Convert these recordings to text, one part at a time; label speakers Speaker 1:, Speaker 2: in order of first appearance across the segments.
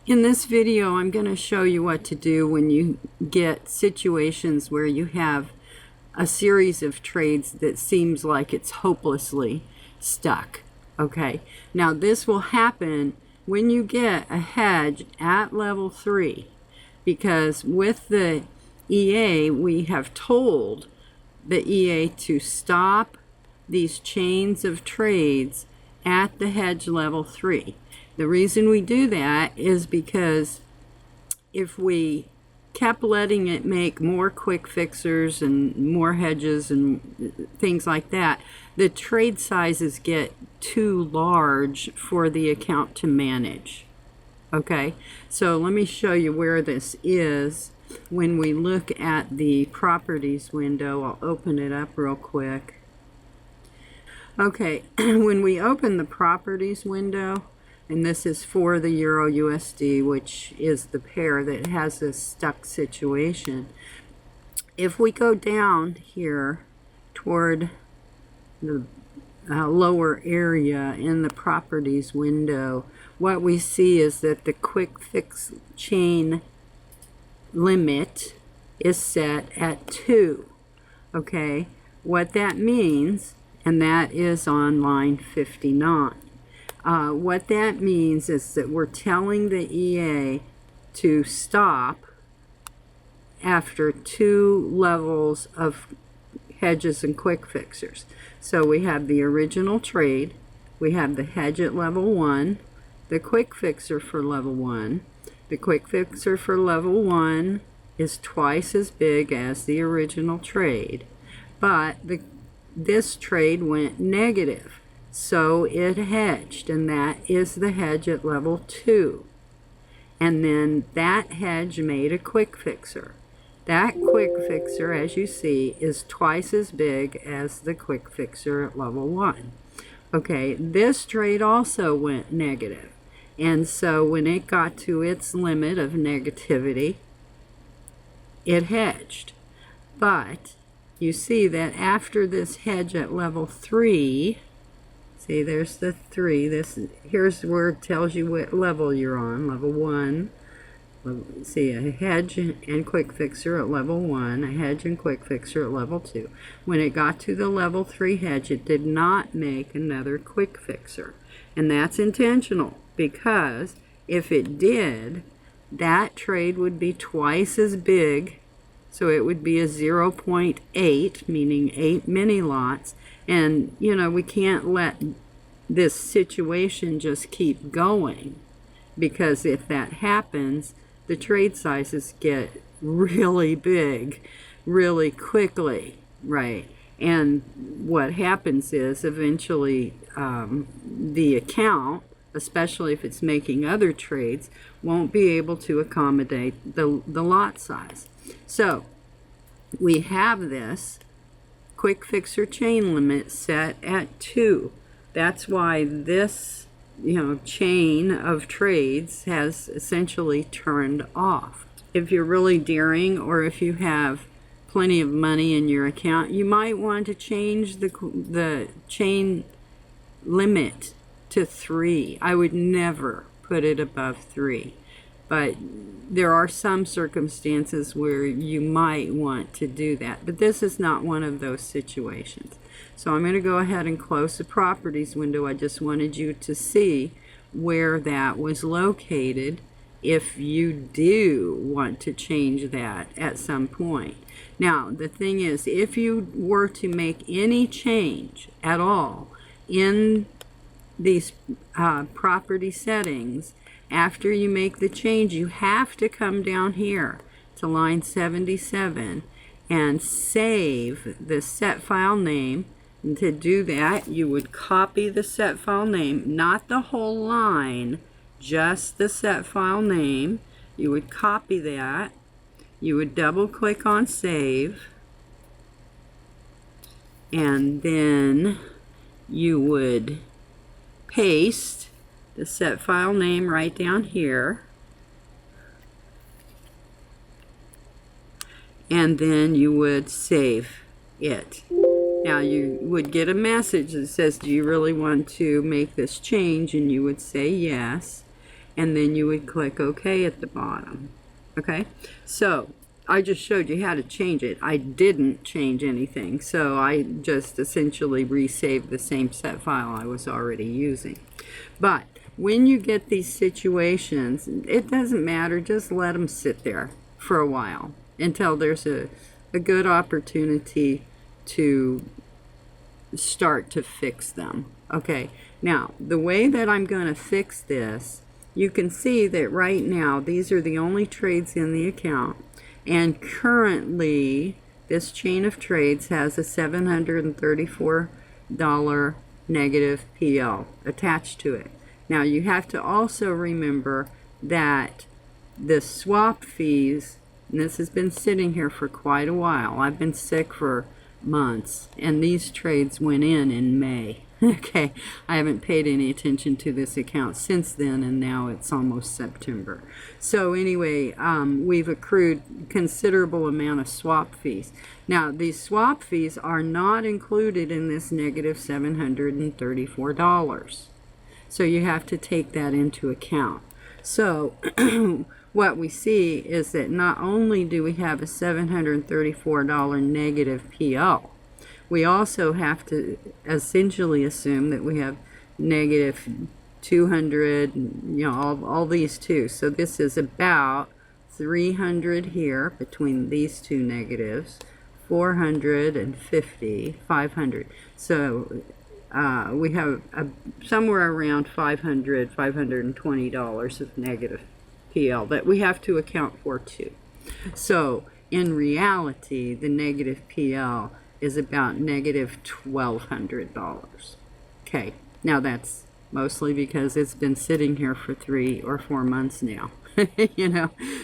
Speaker 1: In this video, I'm going to show you what to do when you get situations where you have a series of trades that seems like it's hopelessly stuck. Okay, now this will happen when you get a hedge at level 3, because with the EA, we have told the EA to stop these chains of trades at the hedge level 3. The reason we do that is because if we kept letting it make more quick fixers and more hedges and things like that, the trade sizes get too large for the account to manage. Okay, so let me show you where this is. When we look at the properties window, I'll open it up real quick. Okay, when we open the properties window, and this is for the Euro USD, which is the pair that has a stuck situation. If we go down here toward the lower area in the properties window, what we see is that the quick fix chain limit is set at 2. Okay, what that means, and that is on line 59. What that means is that we're telling the EA to stop after 2 levels of hedges and quick fixers. So we have the original trade, we have the hedge at level 1, the quick fixer for level 1. The quick fixer for level 1 is twice as big as the original trade, but this trade went negative. So it hedged, and that is the hedge at level 2. And then that hedge made a quick fixer. That quick fixer, as you see, is twice as big as the quick fixer at level 1. Okay, this trade also went negative. And so when it got to its limit of negativity, it hedged. But you see that after this hedge at level 3, see, there's the 3. Here's where it tells you what level you're on. Level 1. See, a hedge and quick fixer at level 1. A hedge and quick fixer at level 2. When it got to the level 3 hedge, it did not make another quick fixer. And that's intentional, because if it did, that trade would be twice as big. So it would be a 0.8, meaning 8 mini lots. And, you know, we can't let this situation just keep going, because if that happens, the trade sizes get really big really quickly, right? And what happens is eventually the account, especially if it's making other trades, won't be able to accommodate the lot size. So we have this quick fixer chain limit set at 2. That's why this, chain of trades has essentially turned off. If you're really daring, or if you have plenty of money in your account, you might want to change the chain limit to 3. I would never put it above 3. But there are some circumstances where you might want to do that. But this is not one of those situations. So I'm going to go ahead and close the properties window. I just wanted you to see where that was located if you do want to change that at some point. Now, the thing is, if you were to make any change at all in these property settings, after you make the change, you have to come down here to line 77 and save the set file name. And to do that, you would copy the set file name, not the whole line, just the set file name. You would copy that. You would double click on save. And then you would paste the set file name right down here, and then you would save it. Now you would get a message that says, do you really want to make this change? And you would say yes. and then you would click OK at the bottom. Okay, so I just showed you how to change it. I didn't change anything, so I just essentially resaved the same set file I was already using. But when you get these situations, it doesn't matter, just let them sit there for a while until there's a good opportunity to start to fix them. Okay, now the way that I'm going to fix this, you can see that right now these are the only trades in the account, and currently this chain of trades has a $734 negative PL attached to it. Now you have to also remember that the swap fees, and this has been sitting here for quite a while. I've been sick for months, and these trades went in May. Okay, I haven't paid any attention to this account since then, and now it's almost September. So anyway, we've accrued considerable amount of swap fees. Now, these swap fees are not included in this negative $734. So you have to take that into account. So what we see is that not only do we have a $734 negative PO, we also have to essentially assume that we have negative 200, all these two. So this is about 300 here between these two negatives, 450, 500. So we have somewhere around $520 of negative PL that we have to account for too. So in reality, the negative PL is about negative $1,200. Okay, now that's mostly because it's been sitting here for 3 or 4 months now.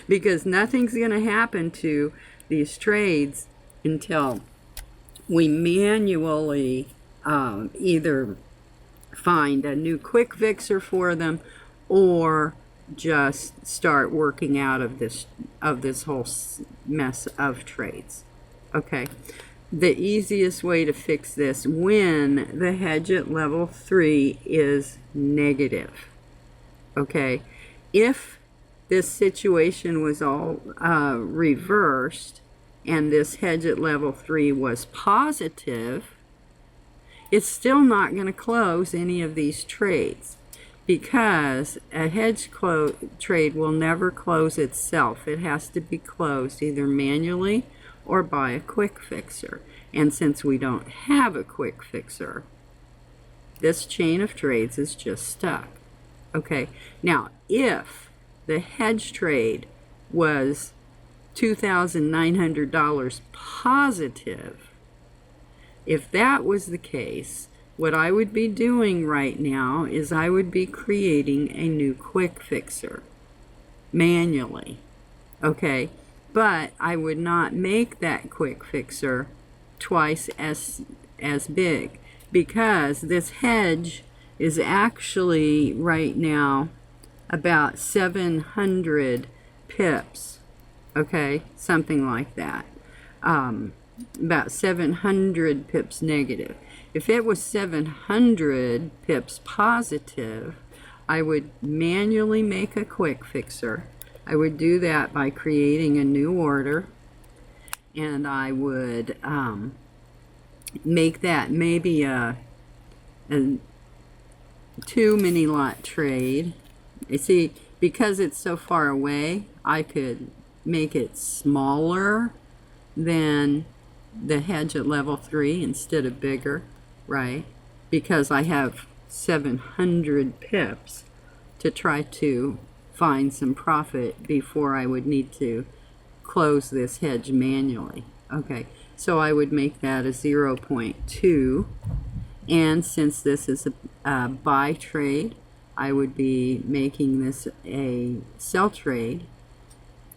Speaker 1: Because nothing's going to happen to these trades until we manually either find a new quick fixer for them or just start working out of this whole mess of trades. Okay, the easiest way to fix this when the hedge at level 3 is negative. Okay, if this situation was all reversed and this hedge at level 3 was positive, it's still not going to close any of these trades, because a hedge trade will never close itself. It has to be closed either manually or by a quick fixer. And since we don't have a quick fixer, this chain of trades is just stuck. Okay, now if the hedge trade was $2,900 positive, if that was the case, what I would be doing right now is I would be creating a new quick fixer manually. Okay, but I would not make that quick fixer twice as big, because this hedge is actually right now about 700 pips. Okay, something like that. About 700 pips negative. If it was 700 pips positive, I would manually make a quick fixer. I would do that by creating a new order, and I would make that maybe a 2 mini lot trade. You see, because it's so far away, I could make it smaller than the hedge at level 3 instead of bigger, right? Because I have 700 pips to try to find some profit before I would need to close this hedge manually. Okay, so I would make that a 0.2, and since this is a buy trade, I would be making this a sell trade.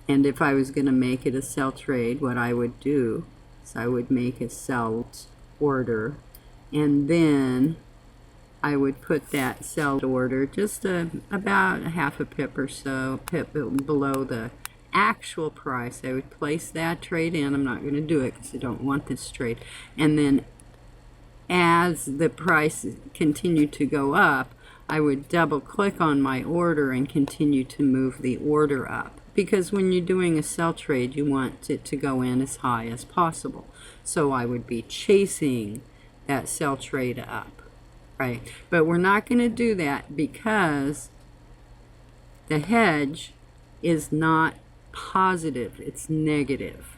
Speaker 1: And if I was going to make it a sell trade, what I would do is I would make a sell order, and then I would put that sell order just about a half a pip or so, pip below the actual price. I would place that trade in. I'm not going to do it because I don't want this trade. And then as the price continued to go up, I would double click on my order and continue to move the order up. Because when you're doing a sell trade, you want it to go in as high as possible. So I would be chasing that sell trade up, right? But we're not going to do that because the hedge is not positive, it's negative.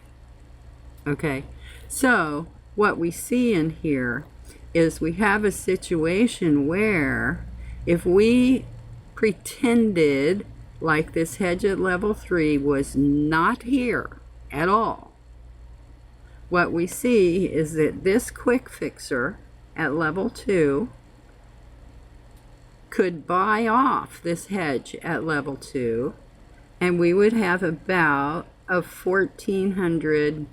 Speaker 1: Okay, so what we see in here is we have a situation where if we pretended like this hedge at level 3 was not here at all, what we see is that this quick fixer at level 2 could buy off this hedge at level 2, and we would have about a 1,400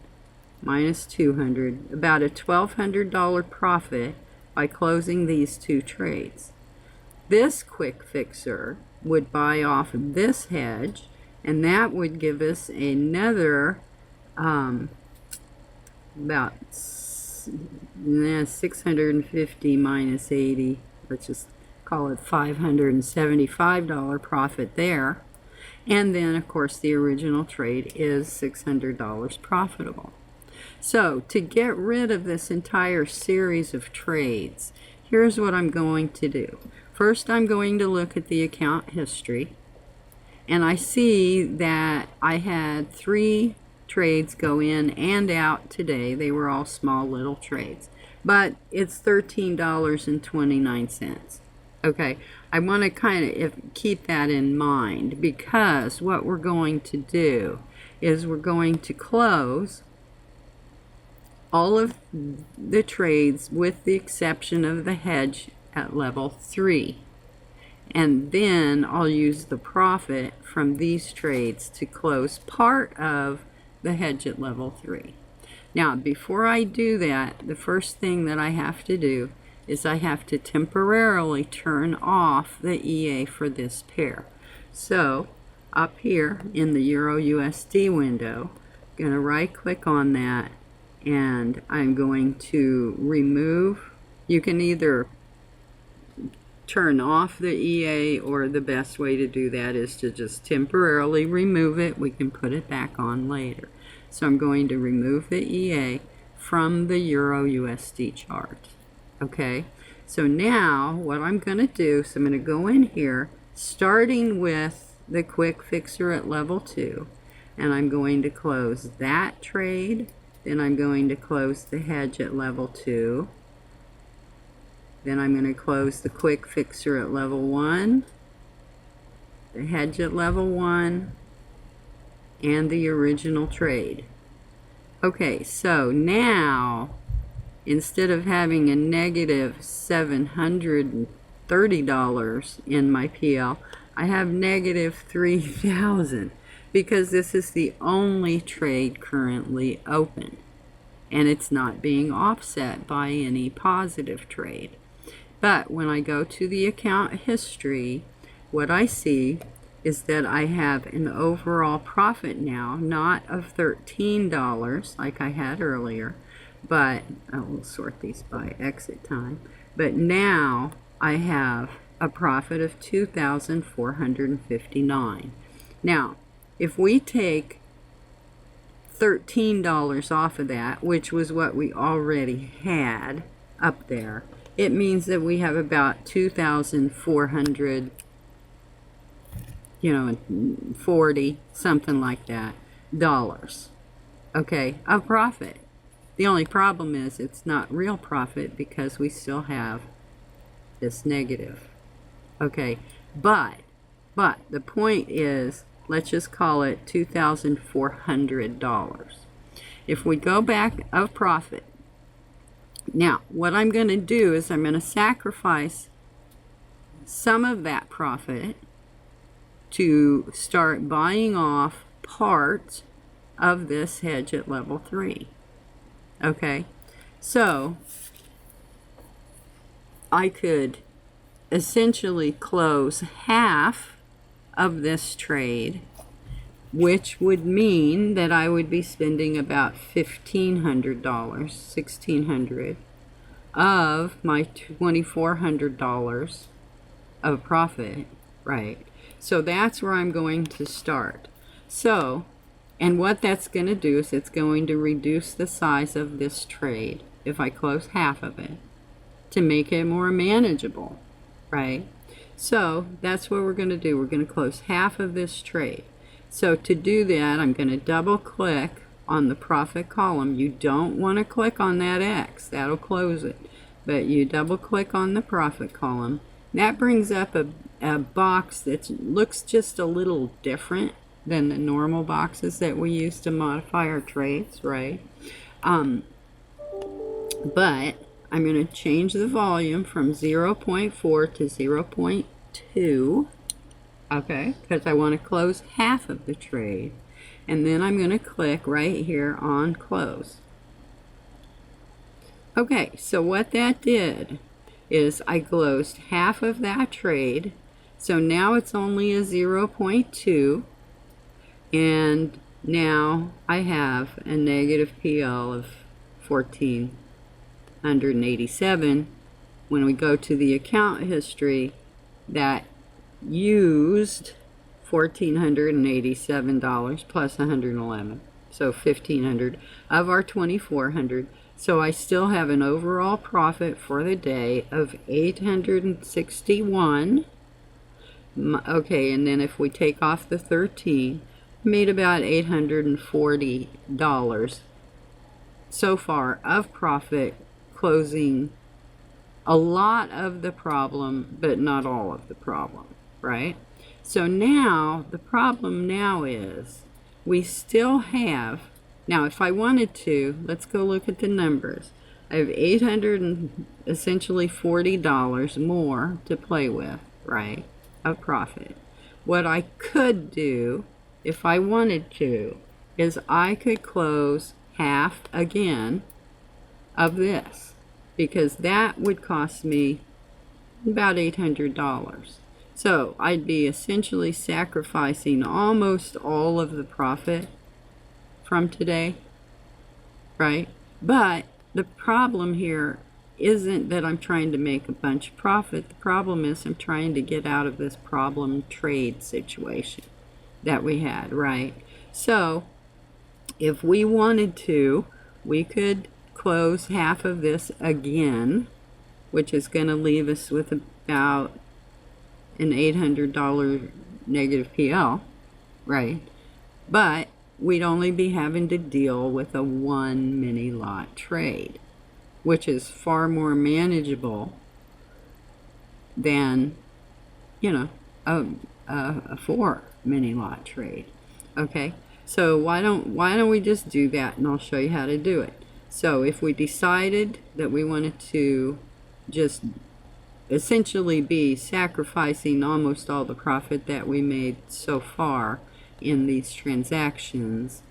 Speaker 1: minus 200, about a $1,200 profit by closing these two trades. This quick fixer would buy off this hedge, and that would give us another about 650 minus 80, let's just call it $575 profit there. And then, of course, the original trade is $600 profitable. So to get rid of this entire series of trades, here's what I'm going to do. First, I'm going to look at the account history, and I see that I had 3 trades go in and out today. They were all small little trades, but it's $13.29. Okay, I want to kind of keep that in mind, because what we're going to do is we're going to close all of the trades with the exception of the hedge at level 3. And then I'll use the profit from these trades to close part of the hedge at level 3. Now, before I do that, the first thing that I have to do is I have to temporarily turn off the EA for this pair. So up here in the Euro USD window, I'm going to right click on that, and I'm going to remove. You can either turn off the EA, or the best way to do that is to just temporarily remove it. We can put it back on later. So I'm going to remove the EA from the Euro USD chart. Okay, so now what I'm going to do is I'm going to go in here, starting with the quick fixer at level 2, and I'm going to close that trade. Then I'm going to close the hedge at level 2. Then I'm going to close the quick fixer at level 1, the hedge at level 1, and the original trade. Okay, so now instead of having a negative $730 in my PL, I have negative $3,000, because this is the only trade currently open, and it's not being offset by any positive trade. But when I go to the account history, what I see is that I have an overall profit now, not of $13 like I had earlier, but I will sort these by exit time. But now I have a profit of $2,459. Now, if we take $13 off of that, which was what we already had up there, it means that we have about 2,400, 40, something like that, dollars, okay, of profit. The only problem is it's not real profit because we still have this negative. Okay, but the point is, let's just call it $2,400. If we go back of profit, now what I'm going to do is I'm going to sacrifice some of that profit to start buying off part of this hedge at level 3. Okay, so I could essentially close half of this trade, which would mean that I would be spending about $1,500, $1,600 of my $2,400 of profit, right? So that's where I'm going to start. So, and what that's going to do is it's going to reduce the size of this trade if I close half of it to make it more manageable, right? So that's what we're going to do. We're going to close half of this trade. So to do that, I'm going to double click on the profit column. You don't want to click on that X. That'll close it. But you double click on the profit column. That brings up a box that looks just a little different than the normal boxes that we use to modify our trades, right? But I'm going to change the volume from 0.4 to 0.2, okay, because I want to close half of the trade. And then I'm going to click right here on close. Okay, so what that did is I closed half of that trade. So now it's only a 0.2. And now I have a negative PL of 1,487. When we go to the account history, that used $1,487 plus 111, so 1,500 of our 2,400. So I still have an overall profit for the day of 861. Okay, and then if we take off the 13, made about $840 so far of profit, closing a lot of the problem, but not all of the problem, right? So now, the problem now is, we still have, now if I wanted to, let's go look at the numbers. I have essentially $40 more to play with, right, of profit. What I could do, if I wanted to, is I could close half again of this, because that would cost me about $800. So I'd be essentially sacrificing almost all of the profit from today, right? But the problem here isn't that I'm trying to make a bunch of profit. The problem is I'm trying to get out of this problem trade situation that we had, right? So if we wanted to, we could close half of this again, which is going to leave us with about an $800 negative PL, right? But we'd only be having to deal with a 1 mini lot trade, which is far more manageable than, you know, a 4 mini lot trade. Okay, so why don't we just do that, and I'll show you how to do it. So if we decided that we wanted to just essentially be sacrificing almost all the profit that we made so far in these transactions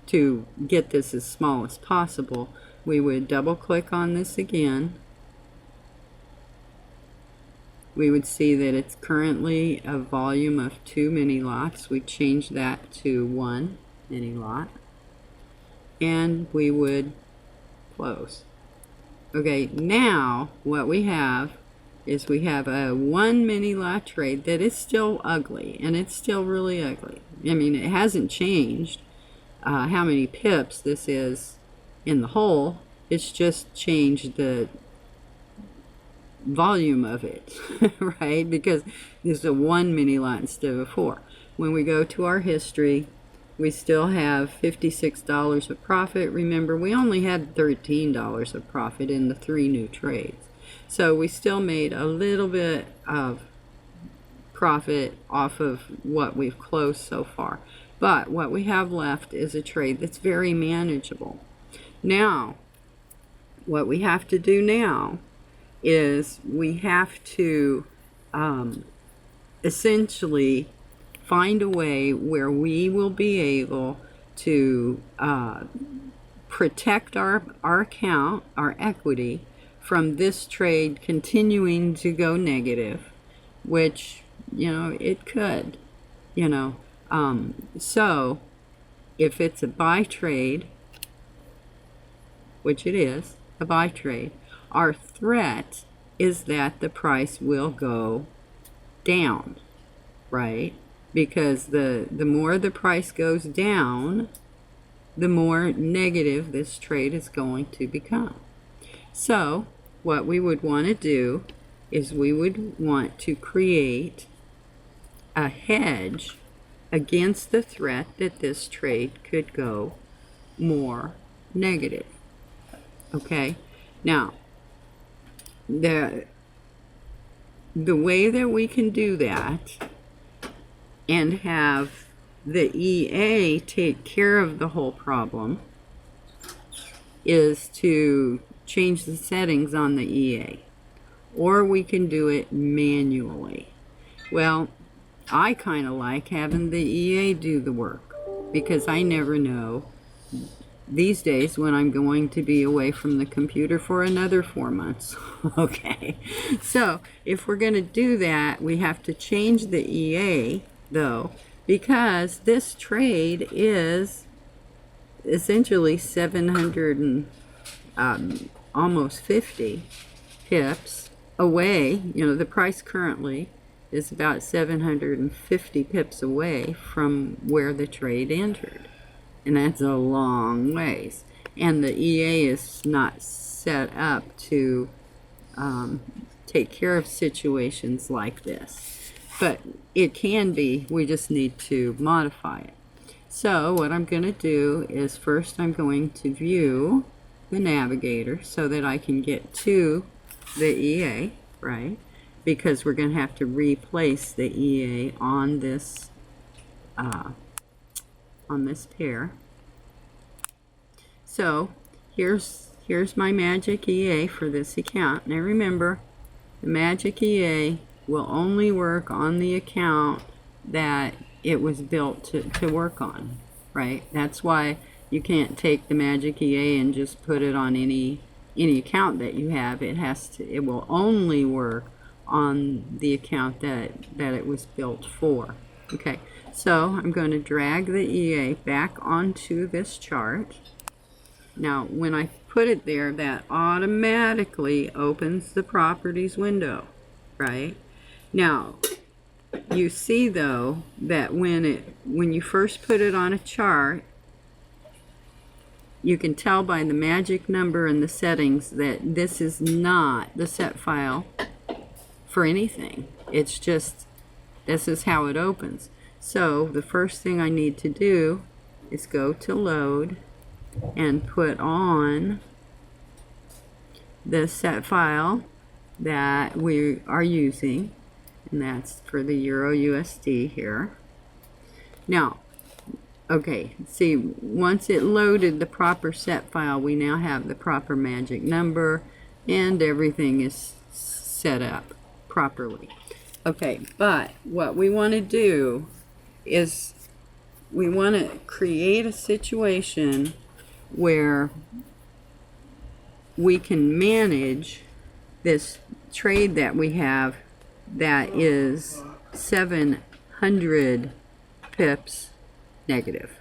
Speaker 1: to get this as small as possible, we would double click on this again. We would see that it's currently a volume of 2 mini lots. We change that to 1 mini lot, and we would close. Okay, now what we have is we have a 1 mini lot trade that is still ugly, and it's still really ugly. I mean, it hasn't changed how many pips this is in the hole. It's just changed the volume of it, right? Because this is a 1 mini lot instead of a 4. When we go to our history, we still have $56 of profit. Remember, we only had $13 of profit in the 3 new trades. So we still made a little bit of profit off of what we've closed so far. But what we have left is a trade that's very manageable. Now, what we have to do now is we have to essentially find a way where we will be able to protect our account, our equity, from this trade continuing to go negative, which, you know, it could, you know. So if it's a buy trade, which it is, a buy trade, our threat is that the price will go down, right? Because the more the price goes down, the more negative this trade is going to become. So what we would want to do is we would want to create a hedge against the threat that this trade could go more negative. Okay, now the way that we can do that and have the EA take care of the whole problem is to change the settings on the EA, or we can do it manually. Well, I kind of like having the EA do the work, because I never know these days when I'm going to be away from the computer for another 4 months. Okay, so if we're going to do that, we have to change the EA though, because this trade is essentially 700 and almost 50 pips away. You know, the price currently is about 750 pips away from where the trade entered, and that's a long ways. And the EA is not set up to take care of situations like this, but it can be. We just need to modify it. So what I'm going to do is first I'm going to view the navigator so that I can get to the EA, right? Because we're going to have to replace the EA on this pair. So here's my magic EA for this account. Now remember, the magic EA will only work on the account that it was built to work on, right? That's why you can't take the magic EA and just put it on any account that you have. It will only work on the account that it was built for. Okay, so I'm going to drag the EA back onto this chart. Now when I put it there, that automatically opens the properties window, right? Now you see though that when you first put it on a chart, you can tell by the magic number and the settings that this is not the set file for anything. It's just, this is how it opens. So the first thing I need to do is go to load and put on the set file that we are using, and that's for the Euro USD here. Now, okay, see, once it loaded the proper set file, we now have the proper magic number and everything is set up properly. Okay, but what we want to do is we want to create a situation where we can manage this trade that we have that is 700 pips negative.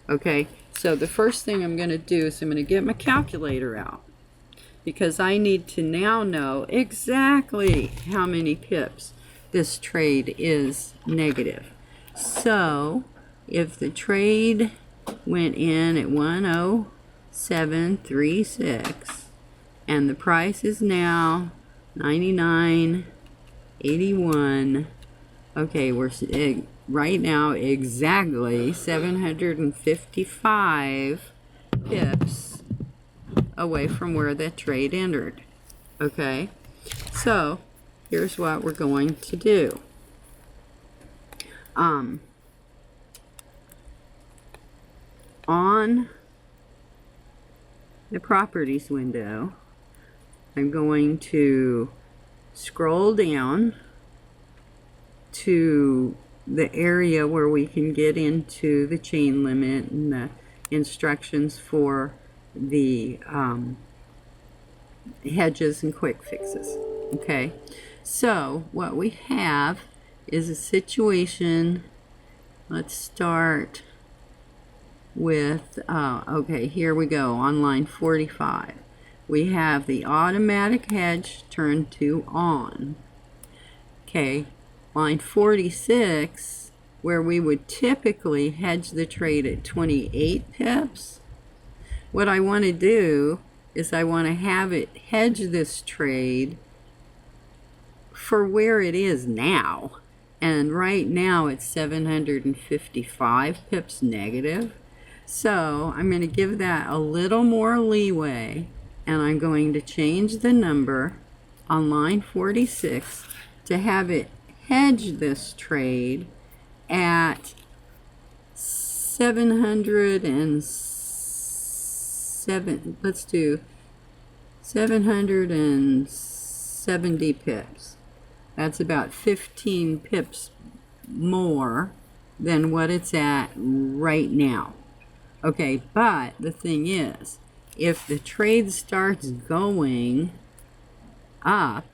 Speaker 1: Okay, so the first thing I'm going to do is I'm going to get my calculator out, because I need to now know exactly how many pips this trade is negative. So if the trade went in at 10736 and the price is now 99.81, okay, we're right now exactly 755 pips away from where that trade entered. Okay, so here's what we're going to do. On the properties window, I'm going to scroll down to the area where we can get into the chain limit and the instructions for the hedges and quick fixes. Okay, so what we have is a situation. Let's start with okay, here we go on line 45. We have the automatic hedge turned to on. Okay, line 46, where we would typically hedge the trade at 28 pips, what I want to do is I want to have it hedge this trade for where it is now. And right now it's 755 pips negative. So I'm going to give that a little more leeway, and I'm going to change the number on line 46 to have it hedge this trade at 707. Let's do 770 pips. That's about 15 pips more than what it's at right now. Okay, but the thing is, if the trade starts going up,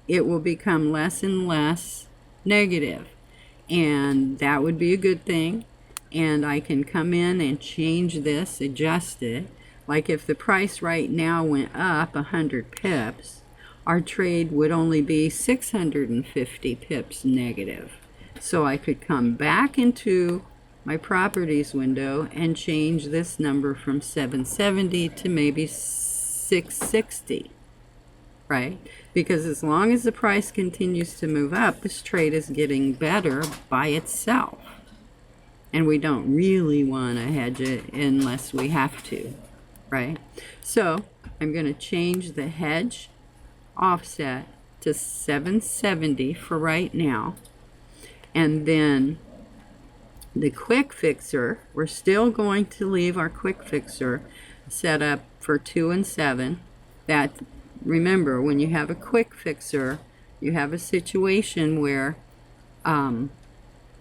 Speaker 1: it will become less and less negative. And that would be a good thing. And I can come in and change this, adjust it. Like if the price right now went up 100 pips, our trade would only be 650 pips negative. So I could come back into my properties window and change this number from 770 to maybe 660, right? Because as long as the price continues to move up, this trade is getting better by itself. And we don't really want to hedge it unless we have to, right? So I'm going to change the hedge offset to 770 for right now. And then the quick fixer, we're still going to leave our quick fixer set up for 2 and 7. That, remember, when you have a quick fixer, you have a situation where an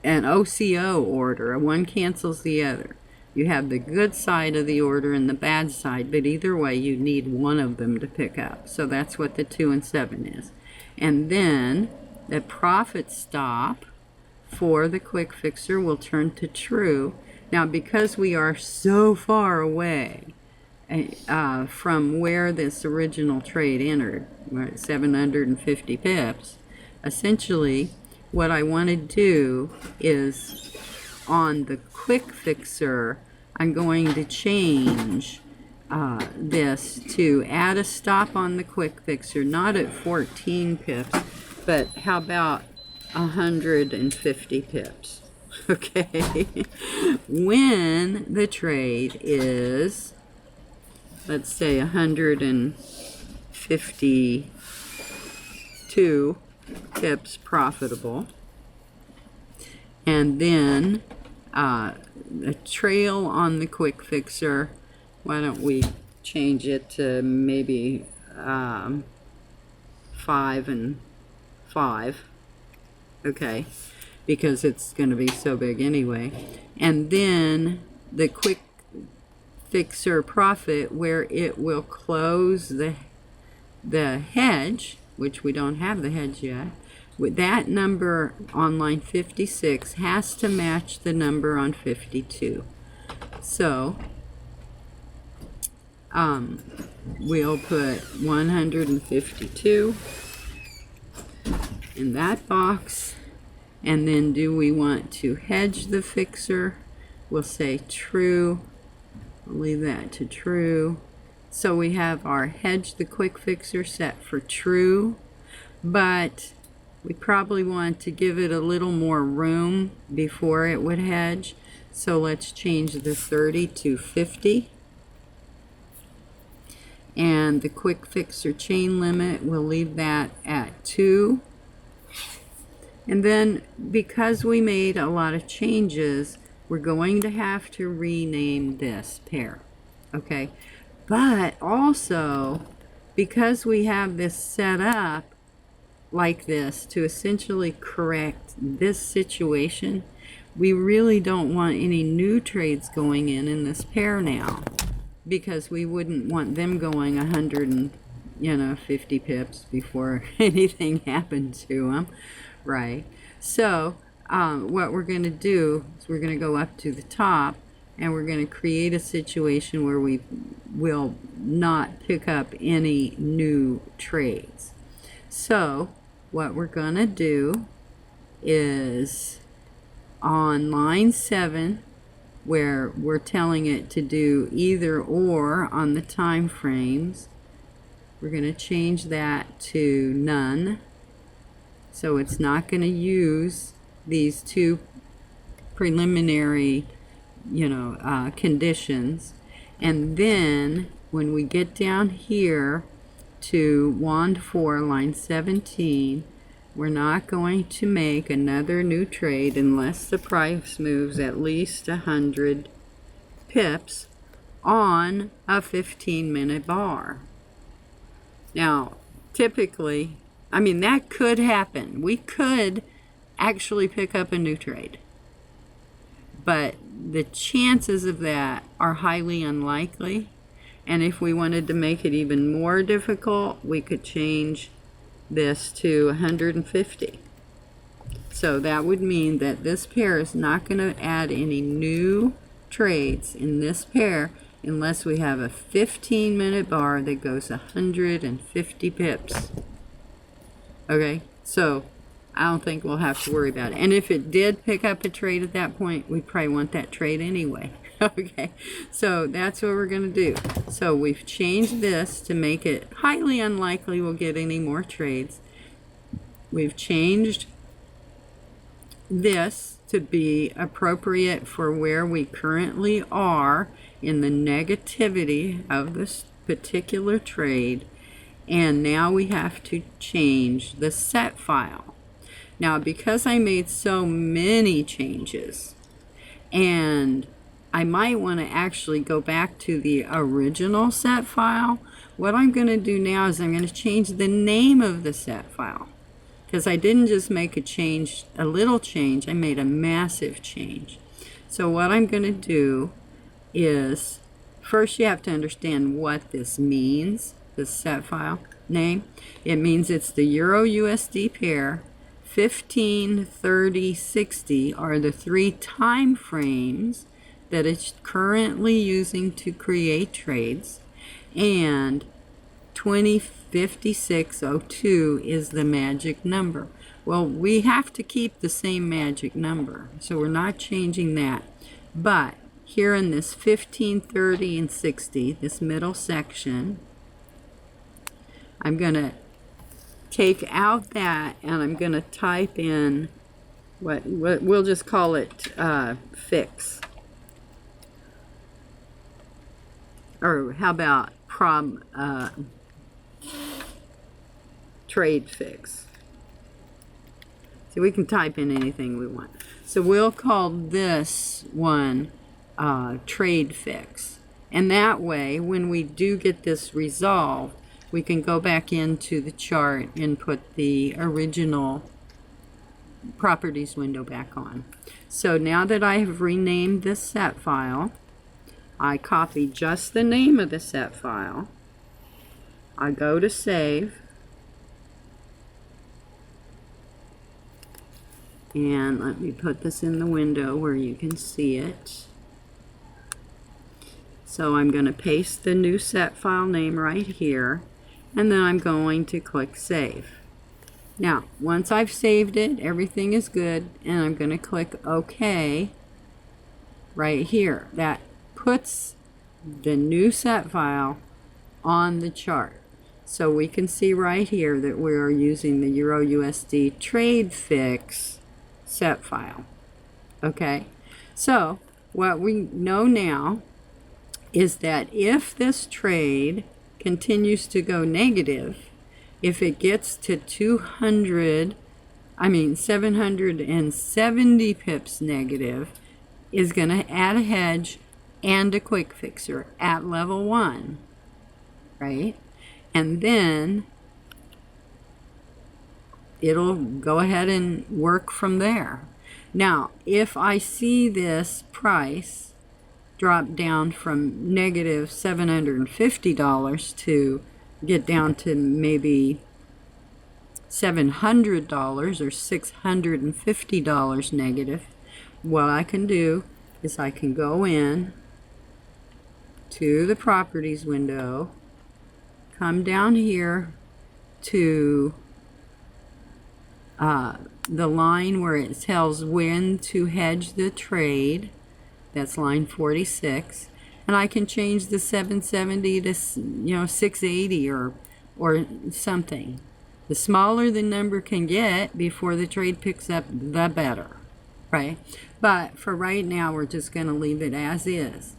Speaker 1: OCO order, one cancels the other. You have the good side of the order and the bad side, but either way you need one of them to pick up. So that's what the 2 and 7 is. And then the profit stop for the quick fixer will turn to true. Now, because we are so far away from where this original trade entered, we're at 750 pips, essentially what I want to do is on the quick fixer, I'm going to change this to add a stop on the quick fixer, not at 14 pips, but how about 150 pips? Okay. When the trade is, let's say, 152 pips profitable, and then a trail on the quick fixer, why don't we change it to maybe 5 and 5, okay, because it's going to be so big anyway. And then the quick fixer profit, where it will close the hedge, which we don't have the hedge yet, with that number on line 56 has to match the number on 52. So we'll put 152 in that box. And then do we want to hedge the fixer? We'll say true. We'll leave that to true. So we have our hedge the quick fixer set for true, but we probably want to give it a little more room before it would hedge. So let's change the 30 to 50. And the quick fixer chain limit, we'll leave that at 2. And then because we made a lot of changes, we're going to have to rename this pair. Okay? But also, because we have this set up like this to essentially correct this situation, we really don't want any new trades going in this pair now, because we wouldn't want them going 150 pips before anything happened to them, right? So what we're going to do is we're going to go up to the top, and we're going to create a situation where we will not pick up any new trades. So what we're going to do is on line 7, where we're telling it to do either or on the time frames, we're going to change that to none. So it's not going to use these two preliminary, conditions. And then when we get down here to wand 4, line 17, we're not going to make another new trade unless the price moves at least 100 pips on a 15-minute bar. Now, typically, that could happen. We could actually pick up a new trade. But the chances of that are highly unlikely. And if we wanted to make it even more difficult, we could change this to 150. So that would mean that this pair is not going to add any new trades in this pair unless we have a 15-minute bar that goes 150 pips. Okay, so I don't think we'll have to worry about it. And if it did pick up a trade at that point, we'd probably want that trade anyway. Okay, so that's what we're going to do. So we've changed this to make it highly unlikely we'll get any more trades. We've changed this to be appropriate for where we currently are in the negativity of this particular trade. And now we have to change the set file. Now, because I made so many changes, and I might want to actually go back to the original set file, what I'm going to do now is I'm going to change the name of the set file. Because I didn't just make a little change, I made a massive change. So what I'm going to do is, first you have to understand what this means, the set file name. It means it's the Euro USD pair. 15, 30, 60 are the 3 time frames that it's currently using to create trades, and 205602 is the magic number. Well, we have to keep the same magic number, so we're not changing that. But here in this 15, 30, and 60, this middle section, I'm going to take out that, and I'm going to type in what we'll just call it fix. Or how about trade fix? So we can type in anything we want. So we'll call this one trade fix. And that way, when we do get this resolved, we can go back into the chart and put the original properties window back on. So now that I have renamed this set file, I copy just the name of the set file. I go to save. And let me put this in the window where you can see it. So I'm going to paste the new set file name right here. And then I'm going to click save. Now, once I've saved it, everything is good. And I'm going to click OK right here. That puts the new set file on the chart. So we can see right here that we are using the Euro USD trade fix set file. Okay, so what we know now is that if this trade continues to go negative, if it gets to 770 pips negative, is going to add a hedge and a quick fixer at level 1, right? And then it'll go ahead and work from there. Now, if I see this price drop down from negative $750 to get down to maybe $700 or $650 negative, what I can do is I can go in to the properties window, come down here to the line where it tells when to hedge the trade. That's line 46. And I can change the 770 to 680 or something. The smaller the number can get before the trade picks up, the better, right? But for right now, we're just going to leave it as is.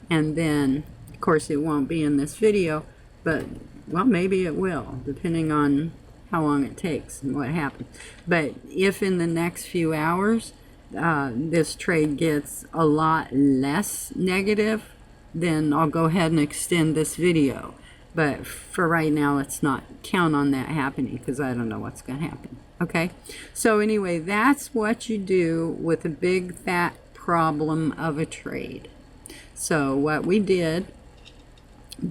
Speaker 1: And then, of course, it won't be in this video, but, well, maybe it will, depending on how long it takes and what happens. But if in the next few hours, this trade gets a lot less negative, then I'll go ahead and extend this video. But for right now, let's not count on that happening because I don't know what's going to happen. Okay? So anyway, that's what you do with a big fat problem of a trade. So what we did,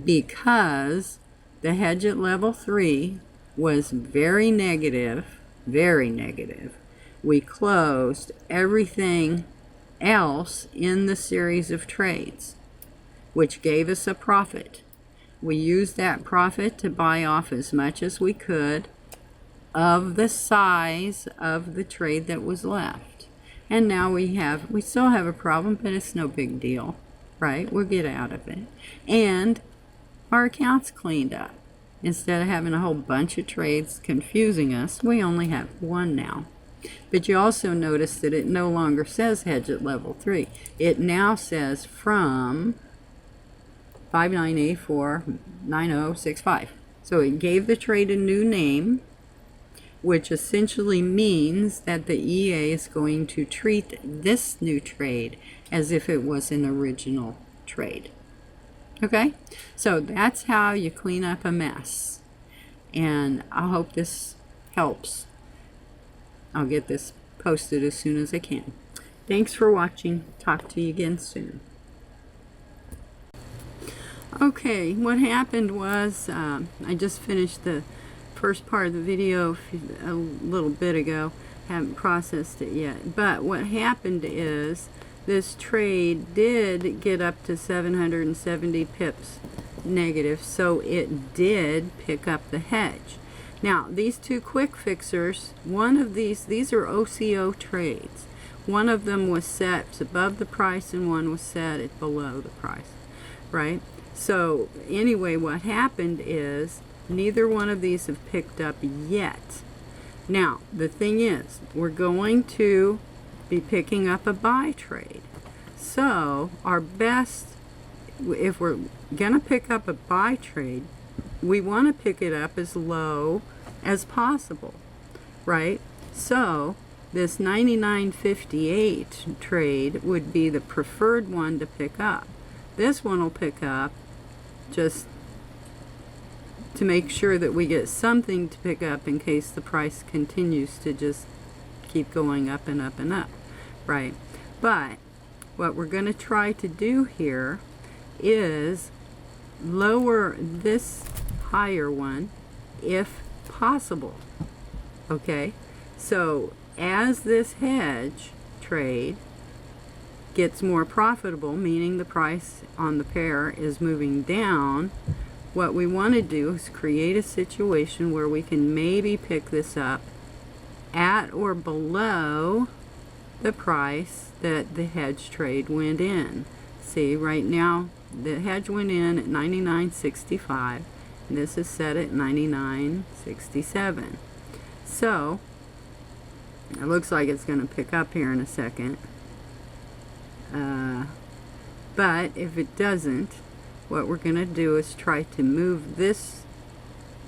Speaker 1: because the hedge at level 3 was very negative, we closed everything else in the series of trades, which gave us a profit. We used that profit to buy off as much as we could of the size of the trade that was left. And now we still have a problem, but it's no big deal, right? We'll get out of it. And our account's cleaned up. Instead of having a whole bunch of trades confusing us, we only have one now. But you also notice that it no longer says hedge at level 3. It now says from 59849065. So it gave the trade a new name, which essentially means that the EA is going to treat this new trade as if it was an original trade. Okay? So that's how you clean up a mess. And I hope this helps. I'll get this posted as soon as I can. Thanks for watching. Talk to you again soon. Okay, what happened was I just finished the first part of the video a little bit ago. Haven't processed it yet. But what happened is this trade did get up to 770 pips negative, so it did pick up the hedge. Now, these two quick fixers, one of these are OCO trades. One of them was set above the price and one was set at below the price, right? So anyway, what happened is neither one of these have picked up yet. Now, the thing is, we're going to be picking up a buy trade. So our best, if we're going to pick up a buy trade, we want to pick it up as low as possible, right? So this 99.58 trade would be the preferred one to pick up. This one will pick up just to make sure that we get something to pick up in case the price continues to just keep going up and up and up, right? But what we're going to try to do here is lower this higher one if possible. Okay, so as this hedge trade gets more profitable, meaning the price on the pair is moving down, what we want to do is create a situation where we can maybe pick this up at or below the price that the hedge trade went in. See, right now the hedge went in at 99.65 and this is set at 99.67. So it looks like it's going to pick up here in a second. But if it doesn't, what we're going to do is try to move this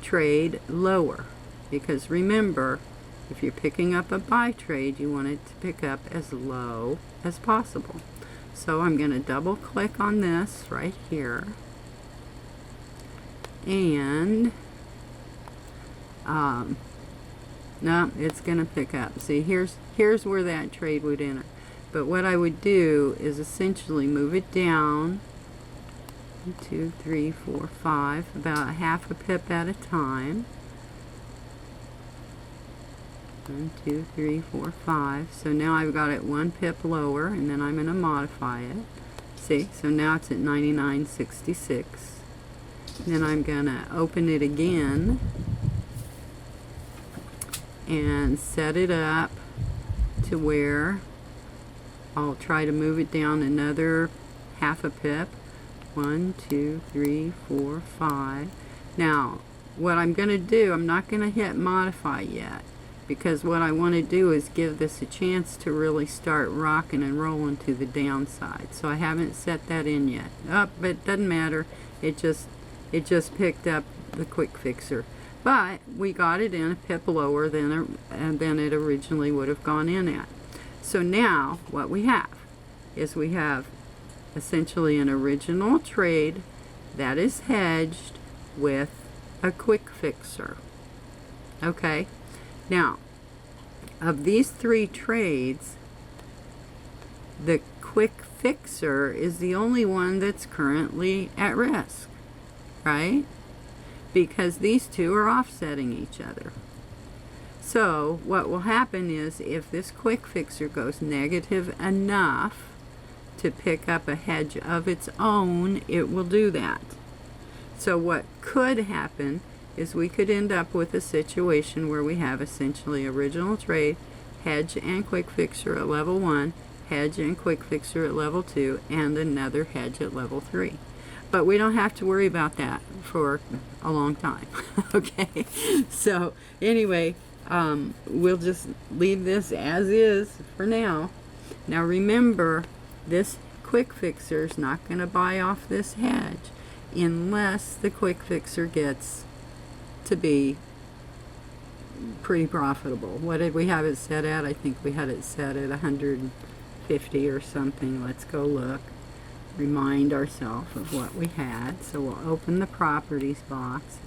Speaker 1: trade lower. Because remember, if you're picking up a buy trade, you want it to pick up as low as possible. So I'm going to double click on this right here. And no, it's going to pick up. See, here's where that trade would enter. But what I would do is essentially move it down 1, 2, 3, 4, 5, about half a pip at a time. 1, 2, 3, 4, 5. So now I've got it 1 pip lower, and then I'm going to modify it. See, so now it's at 99.66. Then I'm going to open it again and set it up to where I'll try to move it down another half a pip. 1, 2, 3, 4, 5. Now, what I'm going to do, I'm not going to hit modify yet, because what I want to do is give this a chance to really start rocking and rolling to the downside. So I haven't set that in yet. Oh, but it doesn't matter. It just picked up the quick fixer. But we got it in a pip lower than it originally would have gone in at. So now what we have is we have essentially an original trade that is hedged with a quick fixer. Okay, now of these three trades, the quick fixer is the only one that's currently at risk, right? Because these two are offsetting each other. So what will happen is, if this quick fixer goes negative enough to pick up a hedge of its own, it will do that. So what could happen is we could end up with a situation where we have essentially original trade, hedge and quick fixer at level 1, hedge and quick fixer at level 2, and another hedge at level 3. But we don't have to worry about that for a long time. Okay, so anyway, we'll just leave this as is for now. Now remember, this quick fixer is not going to buy off this hedge unless the quick fixer gets to be pretty profitable. What did we have it set at? I think we had it set at 150 or something. Let's go look. Remind ourselves of what we had. So we'll open the properties box,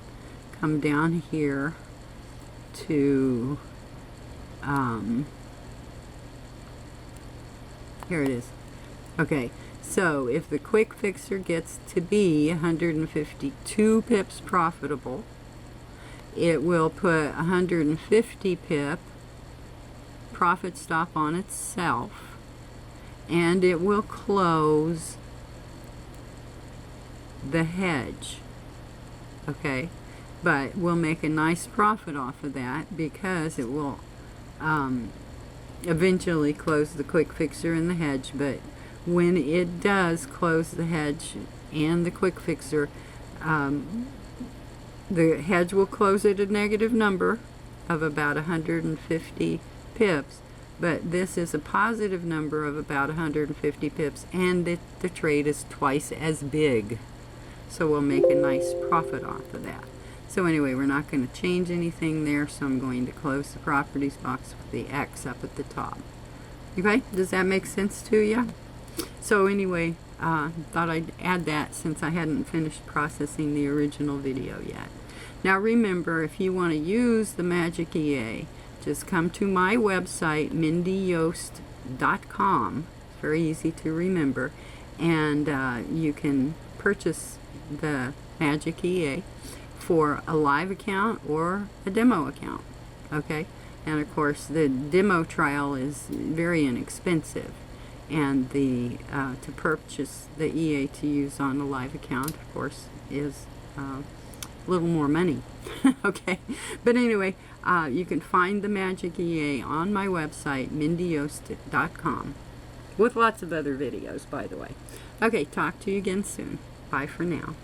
Speaker 1: come down here to here it is. Okay, so if the quick fixer gets to be 152 pips profitable, it will put 150 pip profit stop on itself, and it will close the hedge. Okay, but we'll make a nice profit off of that, because it will eventually close the quick fixer and the hedge. But when it does close the hedge and the quick fixer, the hedge will close at a negative number of about 150 pips, but this is a positive number of about 150 pips, and the trade is twice as big. So we'll make a nice profit off of that. So anyway, we're not going to change anything there, so I'm going to close the properties box with the X up at the top. Okay, does that make sense to you? So anyway, thought I'd add that since I hadn't finished processing the original video yet. Now remember, if you want to use the Magic EA, just come to my website, mindyyost.com. It's very easy to remember, and you can purchase the Magic EA for a live account or a demo account. Okay, and of course the demo trial is very inexpensive, and the to purchase the EA to use on a live account, of course, is a little more money. Okay, but anyway, you can find the Magic EA on my website, mindyyost.com, with lots of other videos, by the way. Okay, talk to you again soon. Bye for now.